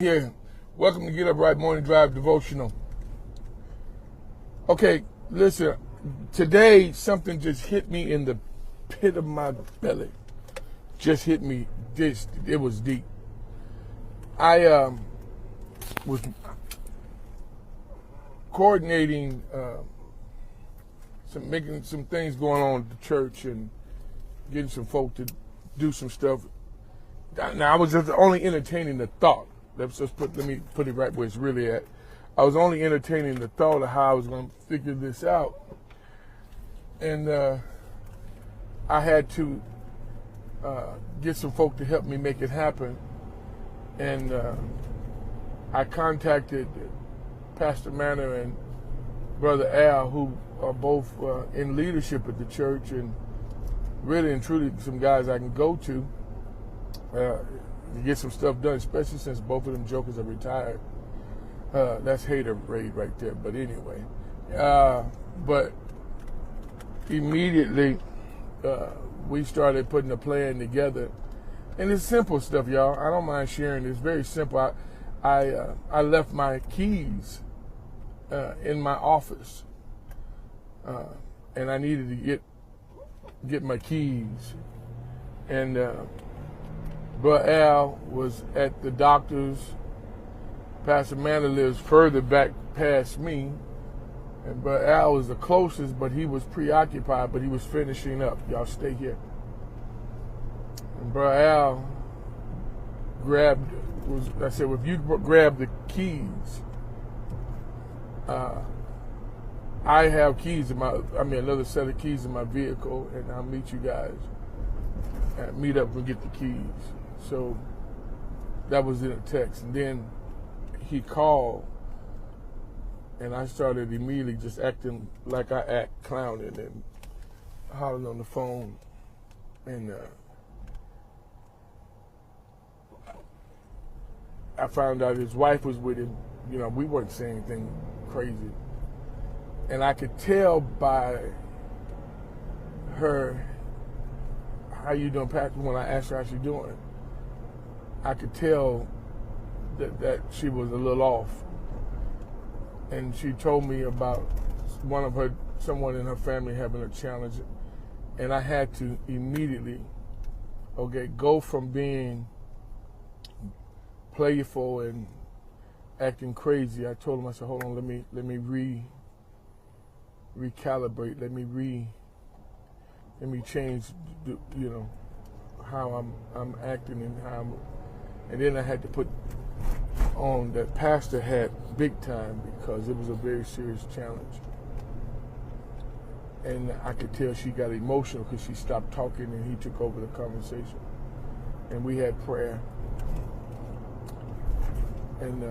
Here, welcome to Get Up Right Morning Drive Devotional. Okay, listen, today something just hit me in the pit of my belly. Just hit me, it was deep. I was coordinating, making some things going on at the church and getting some folk to do some stuff. Now, I was just only entertaining the thought. Let me put it right where it's really at. I was only entertaining the thought of how I was going to figure this out. And I had to get some folk to help me make it happen. And I contacted Pastor Manor and Brother Al, who are both in leadership at the church and really and truly some guys I can go to get some stuff done, especially since both of them jokers are retired. That's hater raid right there. But anyway, but immediately we started putting a plan together, and it's simple stuff, y'all. I don't mind sharing. It's very simple. I left my keys in my office, and I needed to get my keys, and Brother Al was at the doctor's. Pastor Manor lives further back past me. And Brother Al was the closest, but he was preoccupied, but he was finishing up. Y'all stay here. And Brother Al I said, well, if you grab the keys, I have keys another set of keys in my vehicle, and I'll meet you guys. Meet up and get the keys. So that was in a text. And then he called, and I started immediately just acting like I act, clowning and hollering on the phone. And I found out his wife was with him. You know, we weren't saying anything crazy. And I could tell by her, how you doing, Patrick? When I asked her how she doing, I could tell that she was a little off. And she told me about someone in her family having a challenge. And I had to immediately, go from being playful and acting crazy. I told him, I said, hold on, let me recalibrate, let me change, how I'm acting and and then I had to put on that pastor hat big time because it was a very serious challenge. And I could tell she got emotional because she stopped talking and he took over the conversation. And we had prayer. And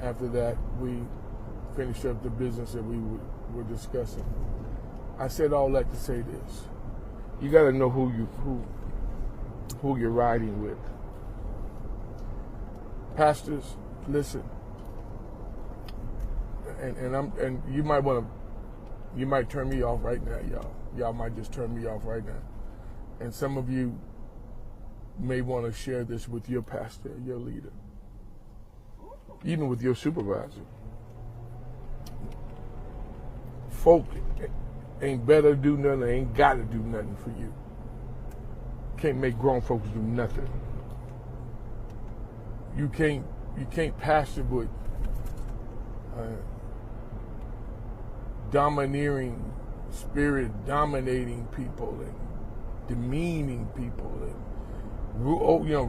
after that, we finished up the business that we were discussing. I said all that to say this. You got to know who you're riding with. Pastors, listen. And you might turn me off right now, y'all. Y'all might just turn me off right now. And some of you may want to share this with your pastor, your leader, even with your supervisor. Folk ain't better do nothing, ain't got to do nothing for you. Can't make grown folks do nothing. You can't pastor with domineering spirit, dominating people and demeaning people and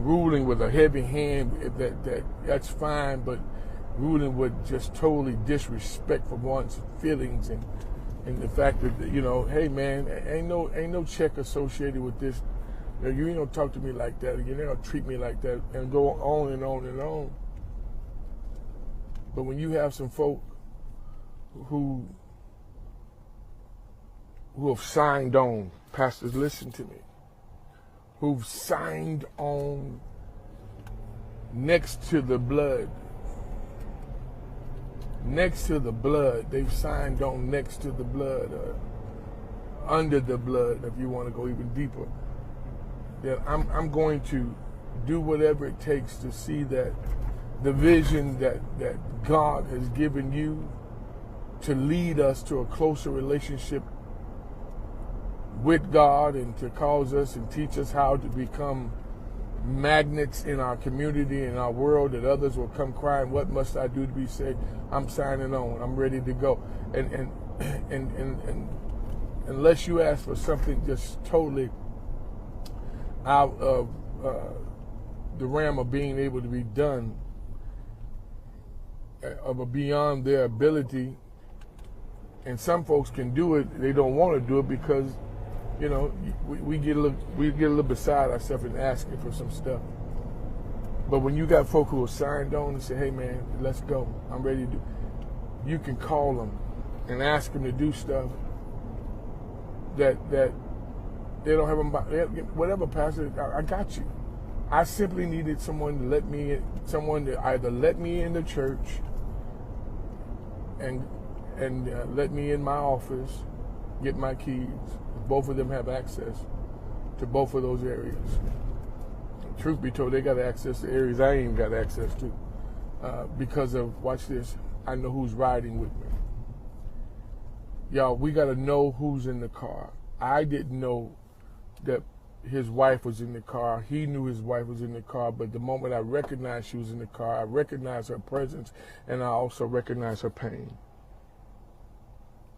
ruling with a heavy hand. That's fine, but ruling with just totally disrespect for one's feelings and the fact that hey man, ain't no check associated with this. You ain't gonna talk to me like that. You're not gonna treat me like that, and go on and on and on. But when you have some folk who have signed on, pastors, listen to me, who've signed on next to the blood. Next to the blood. They've signed on next to the blood, under the blood, if you want to go even deeper. That I'm going to do whatever it takes to see that the vision that God has given you to lead us to a closer relationship with God and to cause us and teach us how to become magnets in our community, in our world, that others will come crying, what must I do to be saved? I'm signing on. I'm ready to go. And unless you ask for something just totally out of the realm of being able to be done, of beyond their ability, and some folks can do it, they don't want to do it because, you know, we get a little beside ourselves in asking for some stuff. But when you got folk who are signed on and say, hey man, let's go, I'm ready to do, you can call them and ask them to do stuff that they don't have them, whatever, pastor, I got you. I simply needed someone to let me in, someone to either let me in the church and let me in my office, get my keys. Both of them have access to both of those areas. Truth be told, they got access to areas I ain't got access to because of, watch this, I know who's riding with me. Y'all, we got to know who's in the car. I didn't know that his wife was in the car. He knew his wife was in the car, but the moment I recognized she was in the car, I recognized her presence, and I also recognized her pain.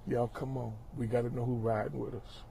Y'all, come on. We got to know who's riding with us.